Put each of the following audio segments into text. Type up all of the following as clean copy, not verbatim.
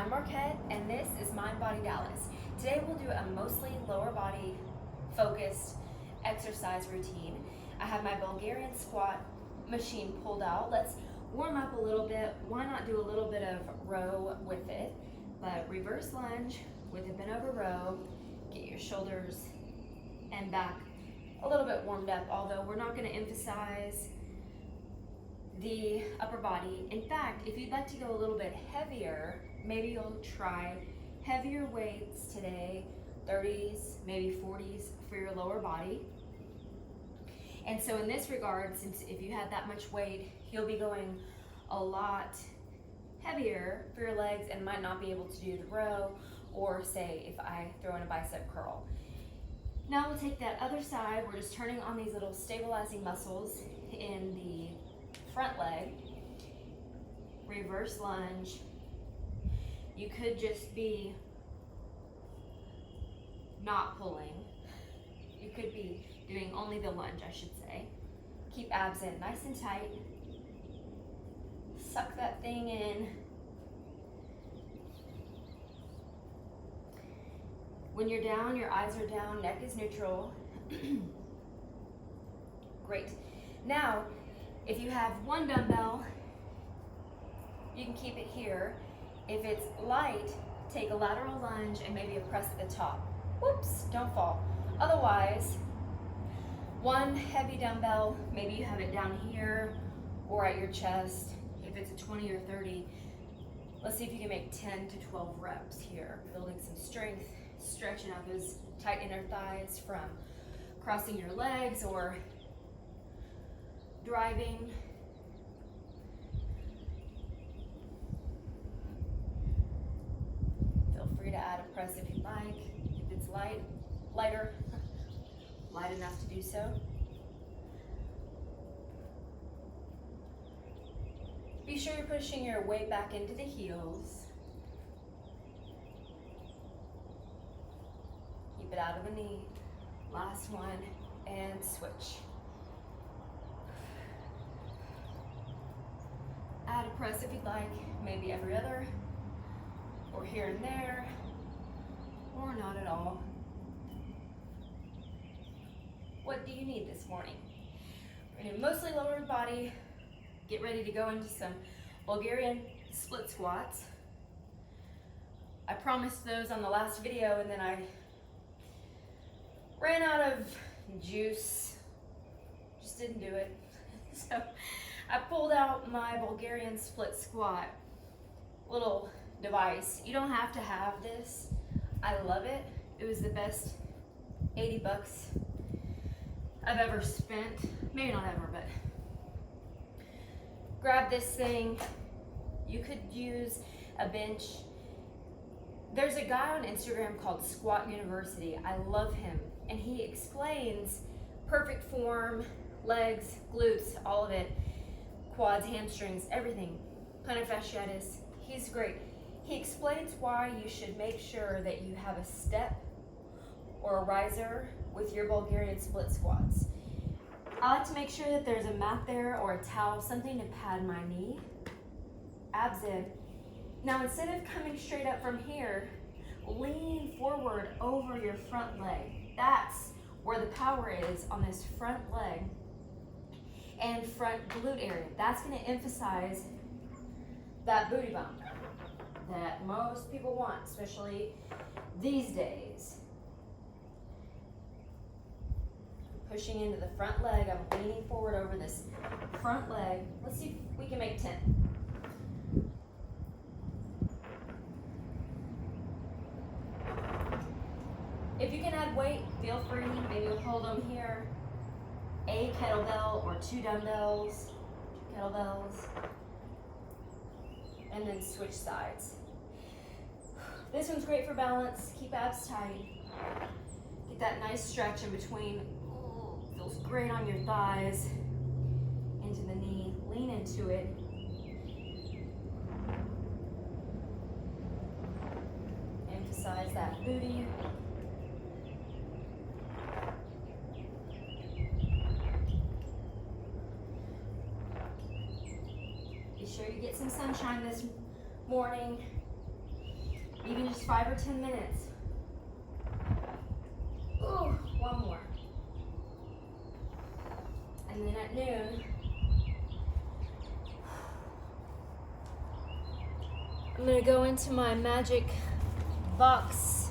I'm Marquette, and this is Mind Body Dallas. Today we'll do a mostly lower body focused exercise routine. I have my Bulgarian squat machine pulled out. Let's warm up a little bit. Why not do a little bit of row with it? But reverse lunge with a bent over row. Get your shoulders and back a little bit warmed up, although we're not going to emphasize the upper body. In fact, if you'd like to go a little bit heavier, maybe you'll try heavier weights today, 30s, maybe 40s for your lower body. And so in this regard, since if you had that much weight, you'll be going a lot heavier for your legs and might not be able to do the row, or say if I throw in a bicep curl. Now we'll take that other side. We're just turning on these little stabilizing muscles in the front leg. Reverse lunge. You could just be not pulling. You could be doing only the lunge, I should say. Keep abs in nice and tight. Suck that thing in. When you're down, your eyes are down, neck is neutral. Great. Now, if you have one dumbbell, you can keep it here. If it's light, take a lateral lunge and maybe a press at the top. Whoops, don't fall. Otherwise, one heavy dumbbell, maybe you have it down here or at your chest. If it's a 20 or 30, let's see if you can make 10 to 12 reps here, building some strength, stretching out those tight inner thighs from crossing your legs or driving. Feel free to add a press if you'd like. If it's light enough to do so. Be sure you're pushing your weight back into the heels. Keep it out of the knee. Last one, and switch. Add a press if you'd like, maybe every other, or here and there, or not at all. What do you need this morning? We're gonna do mostly lower body. Get ready to go into some Bulgarian split squats. I promised those on the last video, and then I ran out of juice, just didn't do it. So I pulled out my Bulgarian split squat little device. You don't have to have this. I love it. It was the best 80 bucks I've ever spent. Maybe not ever, but grab this thing. You could use a bench. There's a guy on Instagram called Squat University. I love him. And he explains perfect form, legs, glutes, all of it, quads, hamstrings, everything, plantar fasciitis. He's great. He explains why you should make sure that you have a step or a riser with your Bulgarian split squats. I like to make sure that there's a mat there or a towel, something to pad my knee. Abs in. Now instead of coming straight up from here, lean forward over your front leg. That's where the power is on this front leg and front glute area. That's going to emphasize that booty bump that most people want, especially these days. Pushing into the front leg. I'm leaning forward over this front leg. Let's see if we can make 10. If you can add weight, feel free. Maybe you'll hold them here. A kettlebell or 2 dumbbells, 2 kettlebells, and then switch sides. This one's great for balance. Keep abs tight. Get that nice stretch in between. Ooh, feels great on your thighs. Into the knee. Lean into it. Emphasize that booty. Be sure you get some sunshine this morning. even just 5 or 10 minutes. Ooh, one more. And then at noon, I'm gonna go into my magic box,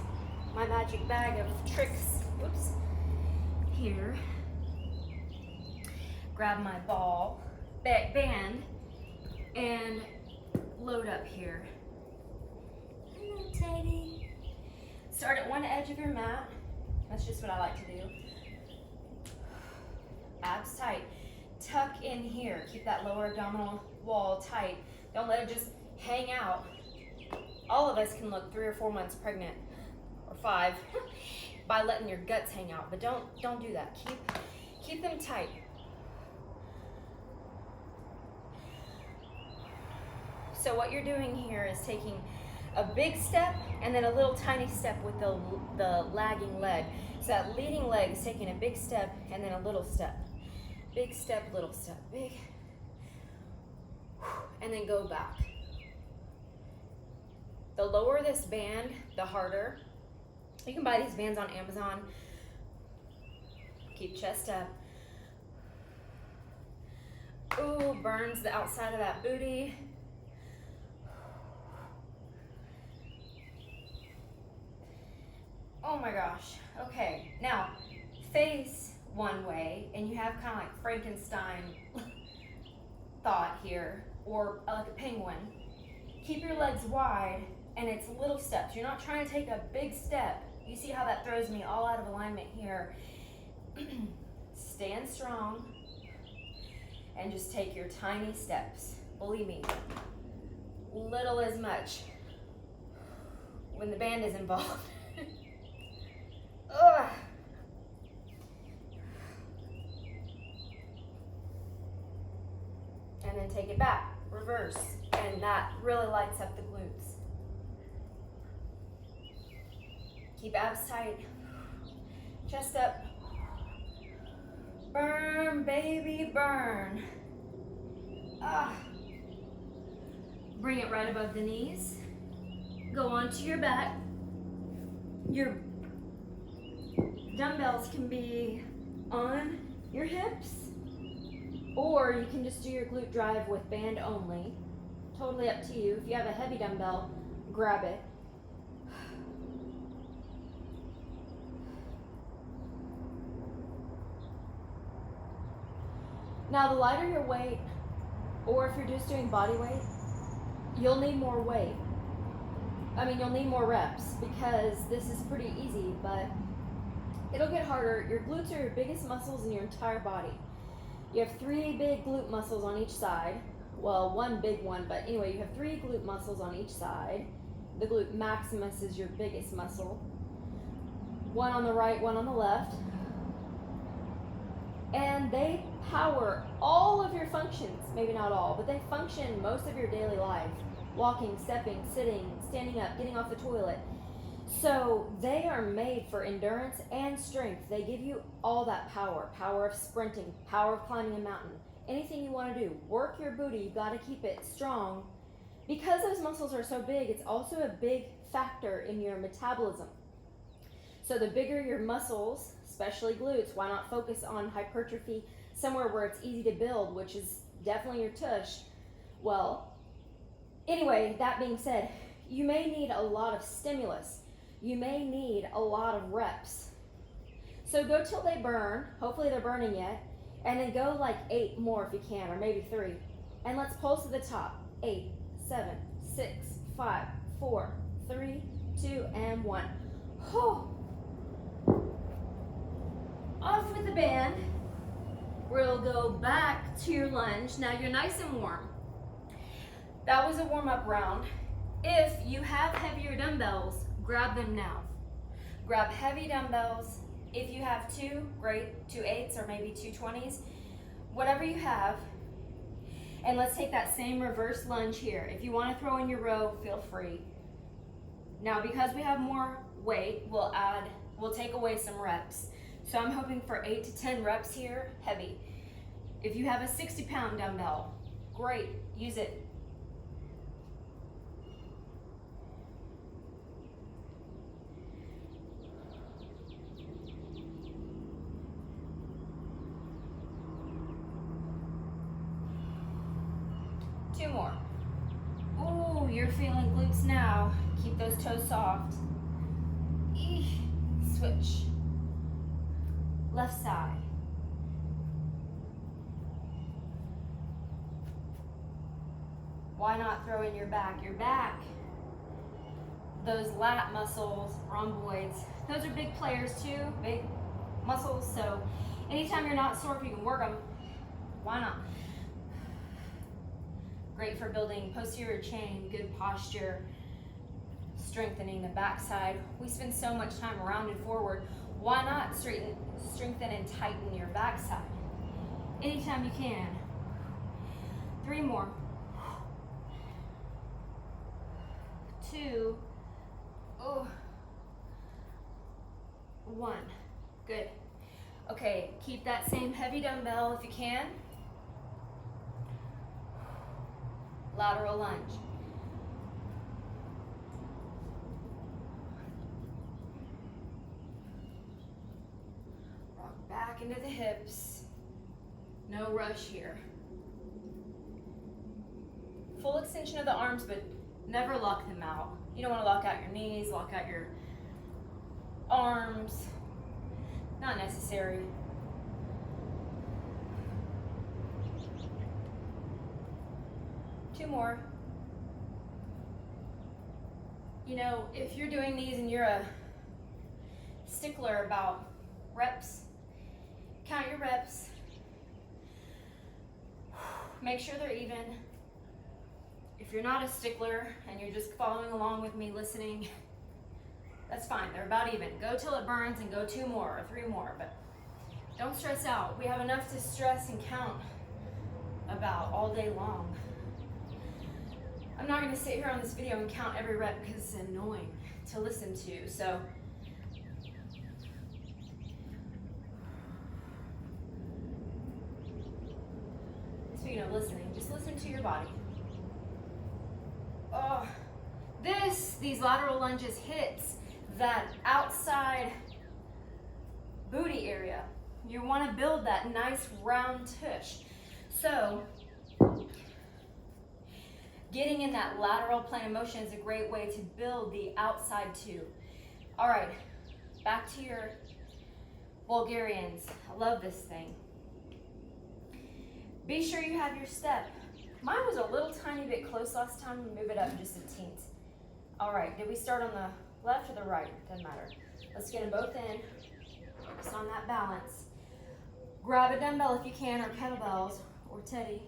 my magic bag of tricks. Whoops. Here. Grab my ball, band, and load up here. Hello, Teddy. Start at one edge of your mat. That's just what I like to do. Abs tight. Tuck in here. Keep that lower abdominal wall tight. Don't let it just hang out. All of us can look 3 or 4 months pregnant, or 5, by letting your guts hang out. But don't do that. Keep them tight. So what you're doing here is taking a big step and then a little tiny step with the lagging leg. So that leading leg is taking a big step and then a little step. Big step, little step, big. And then go back. The lower this band, the harder. You can buy these bands on Amazon. Keep chest up. Ooh, burns the outside of that booty. Oh my gosh. Okay, now face one way, and you have kind of like Frankenstein thought here, or like a penguin. Keep your legs wide, and it's little steps. You're not trying to take a big step. You see how that throws me all out of alignment here. Stand strong, and just take your tiny steps. Believe me, little as much when the band is involved. Ugh. And then take it back, reverse, and that really lights up the glutes. Keep abs tight, chest up. Burn, baby, burn. Ah. Bring it right above the knees. Go onto your back. Your dumbbells can be on your hips, or you can just do your glute drive with band only. Totally up to you. If you have a heavy dumbbell, grab it. Now, the lighter your weight, or if you're just doing body weight, you'll need more weight. You'll need more reps, because this is pretty easy, but it'll get harder. Your glutes are your biggest muscles in your entire body. You have 3 big glute muscles on each side. Well, one big one, but anyway, you have 3 glute muscles on each side. The glute maximus is your biggest muscle. One on the right, one on the left. And they power all of your functions. Maybe not all, but they function most of your daily life. Walking, stepping, sitting, standing up, getting off the toilet. So they are made for endurance and strength. They give you all that power. Power of sprinting, power of climbing a mountain. Anything you want to do. Work your booty. You've got to keep it strong. Because those muscles are so big, it's also a big factor in your metabolism. So the bigger your muscles, especially glutes, why not focus on hypertrophy somewhere where it's easy to build, which is definitely your tush. Well, anyway, that being said, you may need a lot of stimulus. You may need a lot of reps. So go till they burn. Hopefully they're burning yet. And then go like 8 more if you can, or maybe 3. And let's pulse to the top. 8, 7, 6, 5, 4, 3, 2, and 1. Oh. Off with the band. We'll go back to your lunge. Now you're nice and warm. That was a warm-up round. If you have heavier dumbbells, grab them now. Grab heavy dumbbells. If you have 2, great, 2 8s or maybe 2 20s, whatever you have. And let's take that same reverse lunge here. If you want to throw in your row, feel free. Now, because we have more weight, we'll take away some reps. So I'm hoping for 8 to 10 reps here, heavy. If you have a 60-pound dumbbell, great, use it. hips now. Keep those toes soft. Switch. Left side. Why not throw in your back? Your back, those lat muscles, rhomboids, those are big players too, big muscles. So anytime you're not sore, if you can work them, why not? Great for building posterior chain, good posture, strengthening the backside. We spend so much time rounded forward. Why not strengthen and tighten your backside? Anytime you can. 3 more. 2. 1. Good. Okay, keep that same heavy dumbbell if you can. Lateral lunge. Rock back into the hips. No rush here. Full extension of the arms, but never lock them out. You don't want to lock out your knees, lock out your arms. Not necessary. Two more. You know, if you're doing these and you're a stickler about reps, count your reps. Make sure they're even. If you're not a stickler and you're just following along with me, listening, that's fine. They're about even. Go till it burns and go 2 more or 3 more, but don't stress out. We have enough to stress and count about all day long. I'm not going to sit here on this video and count every rep because it's annoying to listen to. So speaking of listening, just listen to your body. Oh, these lateral lunges hits that outside booty area. You want to build that nice round tush. So getting in that lateral plane of motion is a great way to build the outside too. All right, back to your Bulgarians. I love this thing. Be sure you have your step. Mine was a little tiny bit close last time. Move it up just a teens. All right, did we start on the left or the right? Doesn't matter. Let's get them both in. Focus on that balance. Grab a dumbbell if you can, or kettlebells, or teddy.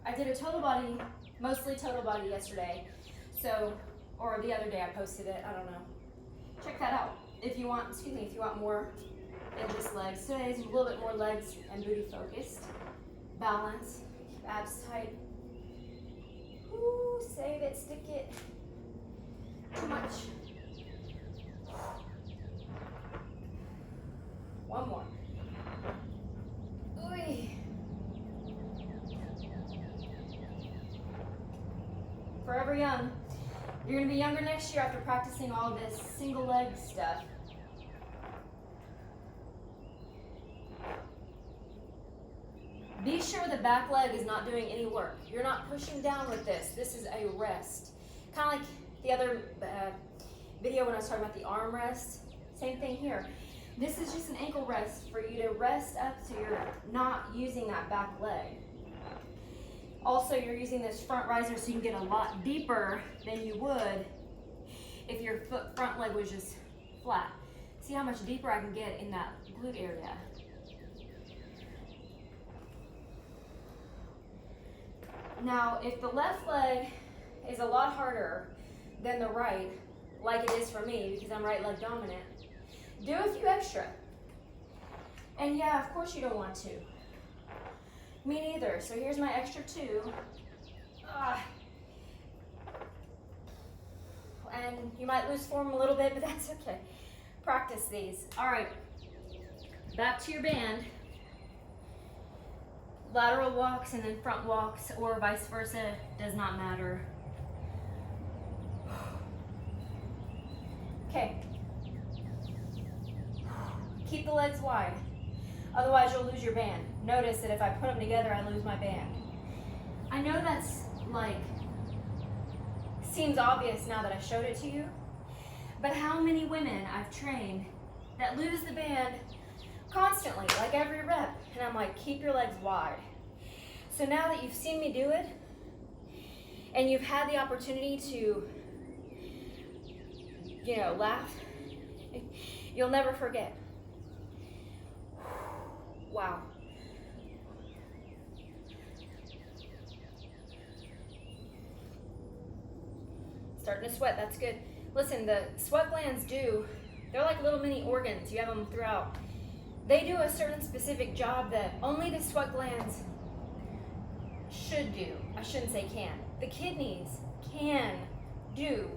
I did a total body, mostly total body yesterday. So, or the other day I posted it, I don't know. Check that out. If you want, if you want more than just legs. Today's a little bit more legs and booty focused. Balance, keep abs tight. Ooh, save it, stick it. Too much. One more. Ooh. Forever young. You're going to be younger next year after practicing all this single leg stuff. Be sure the back leg is not doing any work. You're not pushing down with this. This is a rest. Kind of like the other video when I was talking about the arm rest. Same thing here. This is just an ankle rest for you to rest up so you're not using that back leg. Also, you're using this front riser so you can get a lot deeper than you would if your front leg was just flat. See how much deeper I can get in that glute area. Now, if the left leg is a lot harder than the right, like it is for me because I'm right leg dominant, do a few extra. And yeah, of course you don't want to. Me neither. So here's my extra 2. And you might lose form a little bit, but that's okay. Practice these. All right. Back to your band. Lateral walks and then front walks, or vice versa. Does not matter. Okay. Keep the legs wide. Otherwise, you'll lose your band. Notice that if I put them together, I lose my band. I know that's like, seems obvious now that I showed it to you, but how many women I've trained that lose the band constantly, like every rep, and I'm like, keep your legs wide. So now that you've seen me do it, and you've had the opportunity to, laugh, you'll never forget. Wow. Starting to sweat, that's good. Listen, the sweat glands they're like little mini organs. You have them throughout. They do a certain specific job that only the sweat glands should do. I shouldn't say can. The kidneys can do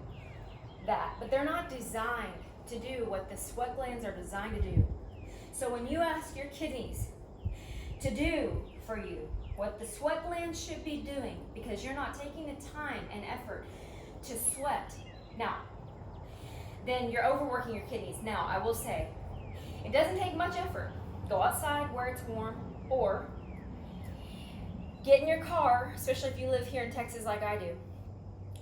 that, but they're not designed to do what the sweat glands are designed to do. So when you ask your kidneys to do for you what the sweat glands should be doing, because you're not taking the time and effort to sweat, now, then you're overworking your kidneys. Now, I will say, it doesn't take much effort. Go outside where it's warm, or get in your car, especially if you live here in Texas like I do.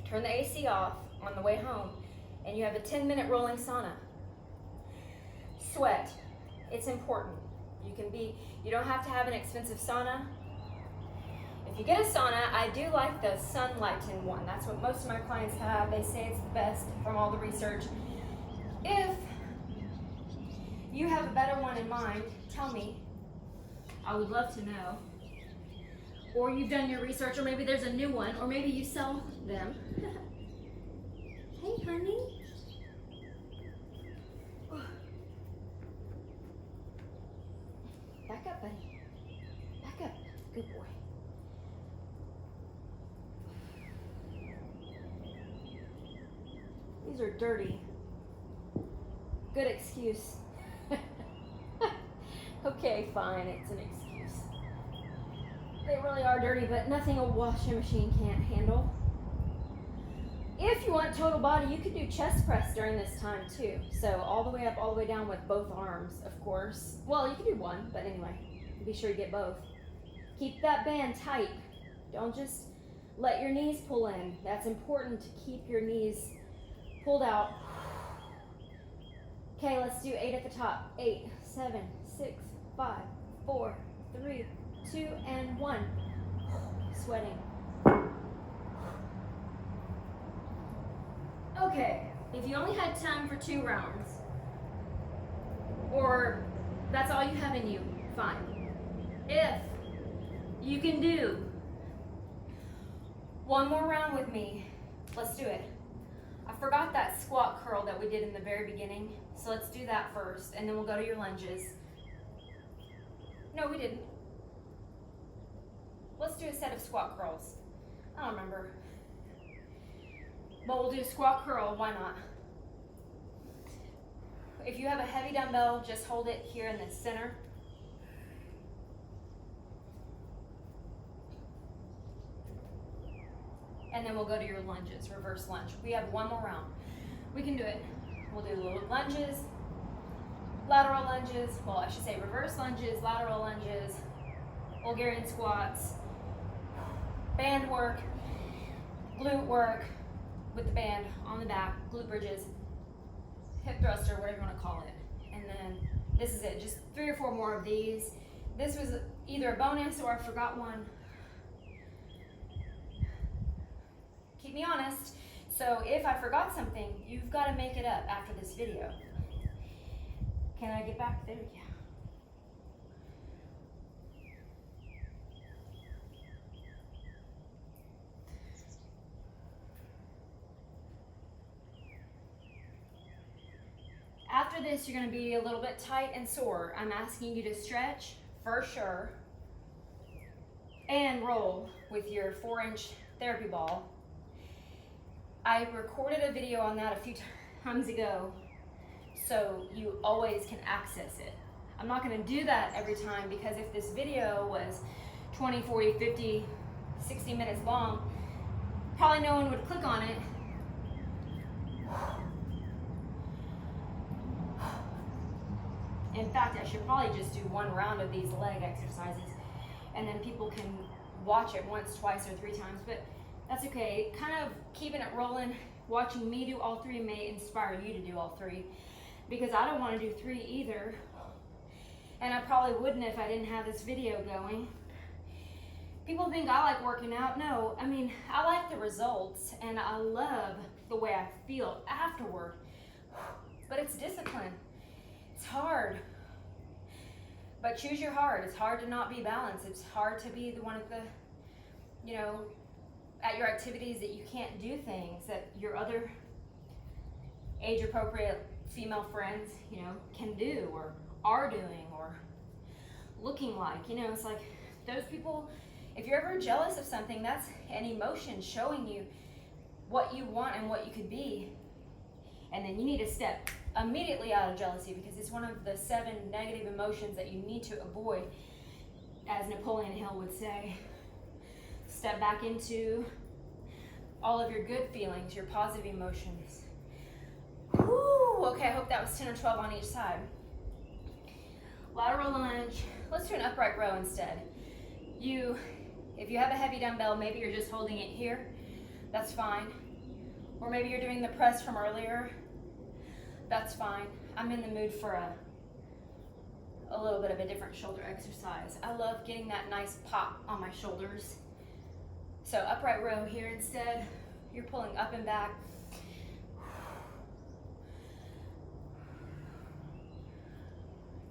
Turn the AC off on the way home, and you have a 10-minute rolling sauna. Sweat. It's important. You don't have to have an expensive sauna. If you get a sauna, I do like the Sunlighten one. That's what most of my clients have. They say it's the best from all the research. If you have a better one in mind, tell me. I would love to know. Or you've done your research, or maybe there's a new one, or maybe you sell them. Hey, honey. Back up, buddy. Back up. Good boy. These are dirty. Good excuse. Okay, fine, it's an excuse. They really are dirty, but nothing a washing machine can't handle. If you want total body, you could do chest press during this time too. So all the way up, all the way down with both arms, of course. Well, you could do one, but anyway, be sure you get both. Keep that band tight. Don't just let your knees pull in. That's important to keep your knees pulled out. Okay, let's do 8 at the top. 8, 7, 6, 5, 4, 3, 2, and 1. Sweating. Okay, if you only had time for 2 rounds, or that's all you have in you, fine. If you can do one more round with me, let's do it. I forgot that squat curl that we did in the very beginning, so let's do that first, and then we'll go to your lunges. No, we didn't. Let's do a set of squat curls. I don't remember. But we'll do squat curl, why not? If you have a heavy dumbbell, just hold it here in the center. And then we'll go to your lunges, reverse lunge. We have one more round. We can do it. We'll do little lunges, lateral lunges, well, I should say reverse lunges, lateral lunges, Bulgarian squats, band work, glute work with the band on the back, glute bridges, hip thruster, whatever you want to call it. And then this is it, just 3 or 4 more of these. This was either a bonus or I forgot one. Keep me honest. So if I forgot something, you've got to make it up after this video. Can I get back there? Yeah. After this, you're going to be a little bit tight and sore. I'm asking you to stretch for sure and roll with your 4-inch therapy ball. I recorded a video on that a few times ago, so you always can access it. I'm not going to do that every time because if this video was 20, 40, 50, 60 minutes long, probably no one would click on it. In fact, I should probably just do one round of these leg exercises, and then people can watch it once, twice, or 3 times, but that's okay. Kind of keeping it rolling, watching me do all 3 may inspire you to do all 3, because I don't want to do 3 either, and I probably wouldn't if I didn't have this video going. People think I like working out. No, I mean, I like the results, and I love the way I feel afterward, but it's discipline. It's hard, but choose your heart. It's hard to not be balanced. It's hard to be the one at the, at your activities that you can't do things that your other age-appropriate female friends, can do or are doing or looking like. It's like those people, if you're ever jealous of something, that's an emotion showing you what you want and what you could be. And then you need to step immediately out of jealousy, because it's one of the 7 negative emotions that you need to avoid. As Napoleon Hill would say, step back into all of your good feelings, your positive emotions. Woo! Okay, I hope that was 10 or 12 on each side. Lateral lunge. Let's do an upright row instead. If you have a heavy dumbbell, maybe you're just holding it here. That's fine. Or maybe you're doing the press from earlier. That's fine. I'm in the mood for a little bit of a different shoulder exercise. I love getting that nice pop on my shoulders. So upright row here instead. You're pulling up and back.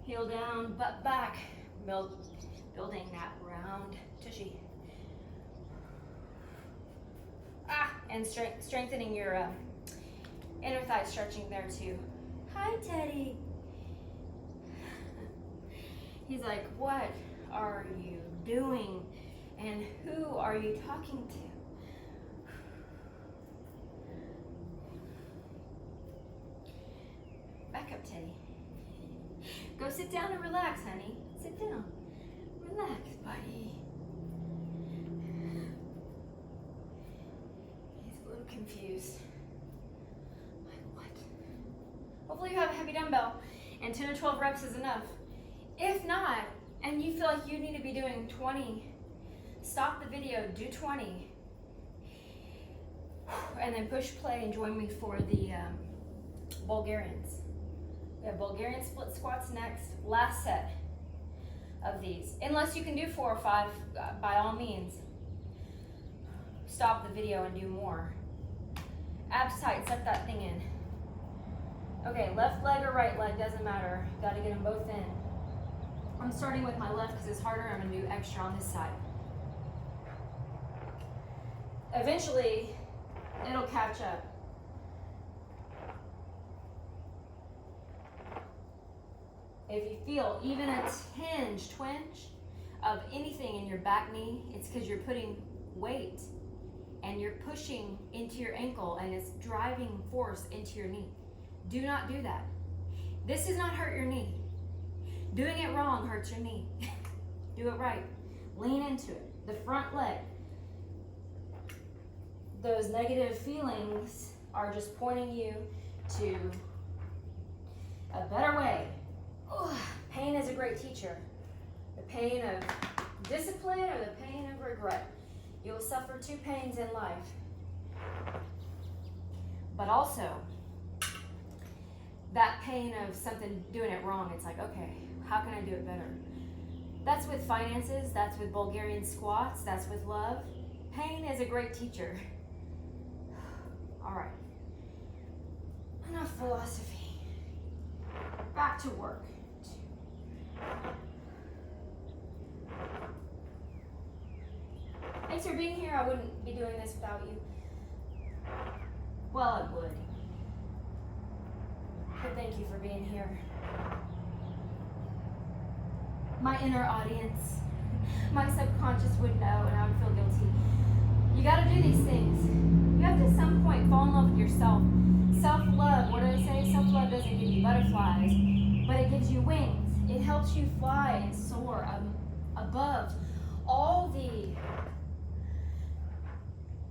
Heel down, butt back. Building that round tushy. And strengthening your inner thigh stretching there too. Hi, Teddy. He's like, what are you doing? And who are you talking to? Back up, Teddy. Go sit down and relax, honey. Sit down. Relax, buddy. He's a little confused. Like, what? Hopefully you have a heavy dumbbell and 10 or 12 reps is enough. If not, and you feel like you need to be doing 20, stop the video, do 20. And then push play and join me for the Bulgarians. We have Bulgarian split squats next, last set of these. Unless you can do 4 or 5, by all means, stop the video and do more. Abs tight, set that thing in. Okay, left leg or right leg, doesn't matter. Got to get them both in. I'm starting with my left because it's harder. I'm going to do extra on this side. Eventually, it'll catch up. If you feel even a twinge of anything in your back knee, it's because you're putting weight and you're pushing into your ankle and it's driving force into your knee. Do not do that. This does not hurt your knee. Doing it wrong hurts your knee. Do it right. Lean into it. The front leg. Those negative feelings are just pointing you to a better way. Pain is a great teacher. The pain of discipline or the pain of regret. You will suffer 2 pains in life. But also, that pain of something doing it wrong, it's like, okay, how can I do it better? That's with finances, that's with Bulgarian squats, that's with love. Pain is a great teacher. All right, enough philosophy. Back to work. Thanks for being here. I wouldn't be doing this without you. Well, I would. But thank you for being here. My inner audience, my subconscious would know and I would feel guilty. You gotta do these things. You have to at some point fall in love with yourself. Self-love, what do they say? Self-love doesn't give you butterflies, but it gives you wings. It helps you fly and soar above all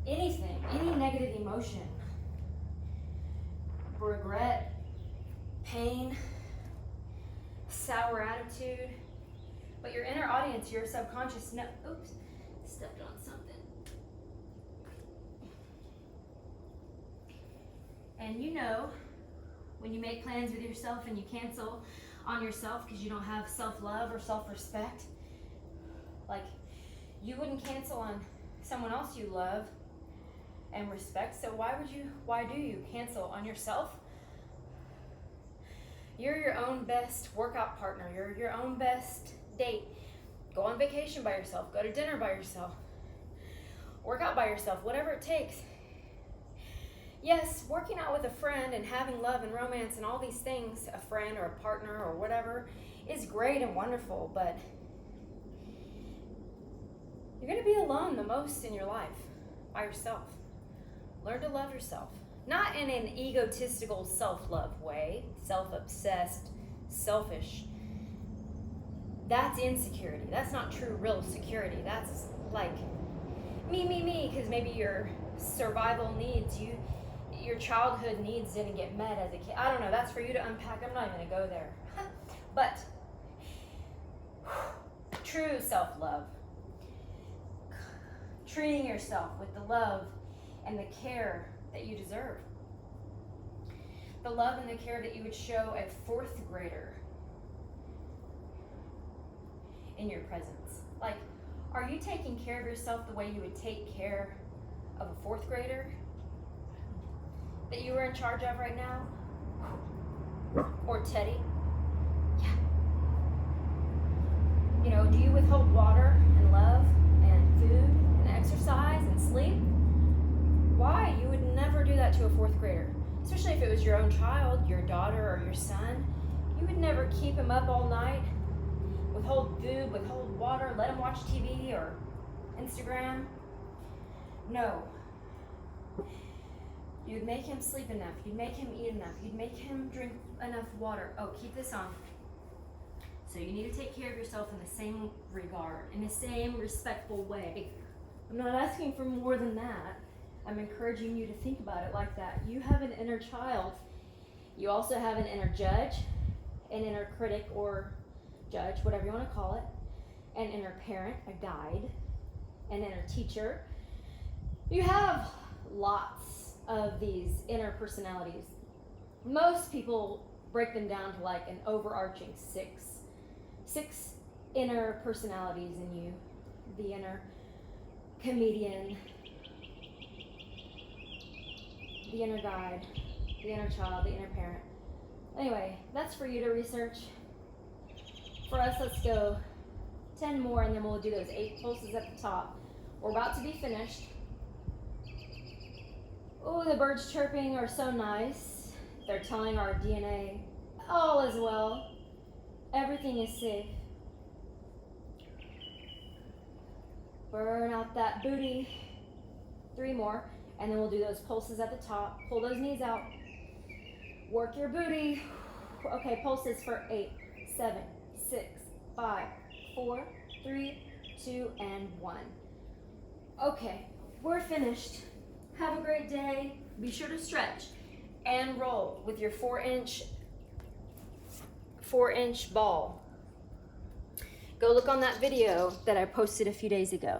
any negative emotion, regret, pain, sour attitude. But your inner audience, your subconscious, oops, stepped on something. And you know, when you make plans with yourself and you cancel on yourself because you don't have self-love or self-respect, like you wouldn't cancel on someone else you love and respect, so why do you cancel on yourself? You're your own best workout partner. You're your own best date. Go on vacation by yourself. Go to dinner by yourself. Work out by yourself, whatever it takes. Yes, working out with a friend and having love and romance and all these things, a friend or a partner or whatever, is great and wonderful, but you're going to be alone the most in your life, by yourself. Learn to love yourself. Not in an egotistical self-love way, self-obsessed, selfish. That's insecurity. That's not true, real security. That's like me, because maybe your survival needs, your childhood needs didn't get met as a kid. I don't know. That's for you to unpack. I'm not even going to go there. But true self-love. Treating yourself with the love and the care that you deserve. The love and the care that you would show a fourth grader in your presence. Like, are you taking care of yourself the way you would take care of a fourth grader that you were in charge of right now? Or Teddy? Yeah. You know, do you withhold water and love and food and exercise and sleep? Why? You would never do that to a fourth grader. Especially if it was your own child, your daughter or your son. You would never keep him up all night, withhold food, withhold water, let him watch TV or Instagram. No. You'd make him sleep enough. You'd make him eat enough. You'd make him drink enough water. Oh, keep this on. So you need to take care of yourself in the same regard, in the same respectful way. I'm not asking for more than that. I'm encouraging you to think about it like that. You have an inner child. You also have an inner judge, an inner critic or judge, whatever you want to call it, an inner parent, a guide, an inner teacher. You have lots of these inner personalities. Most people break them down to like an overarching six inner personalities in you. The inner comedian, the inner guide, the inner child, the inner parent. Anyway, that's for you to research. For us, let's go 10 more and then we'll do those 8 pulses at the top. We're about to be finished. Oh, the birds chirping are so nice. They're telling our DNA all is well. Everything is safe. Burn out that booty. 3 more. And then we'll do those pulses at the top. Pull those knees out. Work your booty. Okay, pulses for 8, 7, 6, 5, 4, 3, 2, and 1. Okay, we're finished. Have a great day. Be sure to stretch and roll with your 4-inch ball. Go look on that video that I posted a few days ago.